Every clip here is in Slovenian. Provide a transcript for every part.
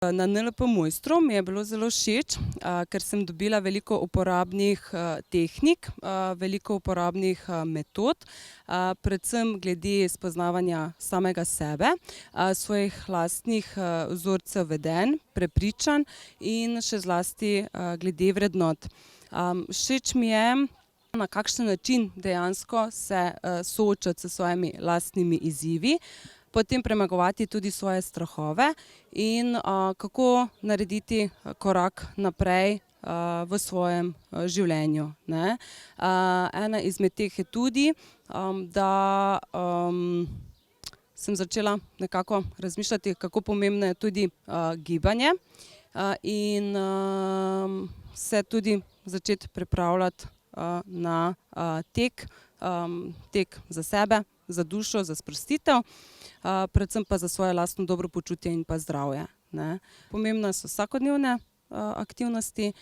Na NLP Mojstru mi je bilo zelo všeč, ker sem dobila veliko uporabnih tehnik, veliko uporabnih metod, predvsem glede spoznavanja samega sebe, svojih lastnih vzorcev vedenj, prepričanj in še zlasti glede vrednot. Všeč mi je, na kakšen način dejansko se soočati s svojimi lastnimi izzivi, potem premagovati tudi svoje strahove in kako narediti korak naprej v svojem življenju, ne. Ena izmed teh je tudi, da sem začela nekako razmišljati, kako pomembno je tudi gibanje, in se tudi začeti pripravljati na tek, tek za sebe, za dušo, za sprostitev, predvsem pa za svoje lastno dobro počutje in pa zdravje, ne. Pomembne so vsakodnevne aktivnosti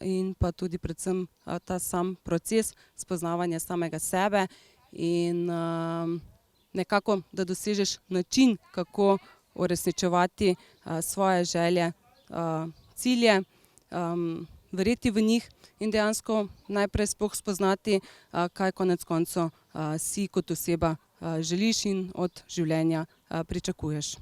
in pa tudi predvsem ta sam proces spoznavanja samega sebe in nekako, da dosežeš način, kako uresničevati svoje želje, cilje, verjeti v njih in dejansko najprej sploh spoznati, kaj konec koncev si kot oseba želiš in od življenja pričakuješ.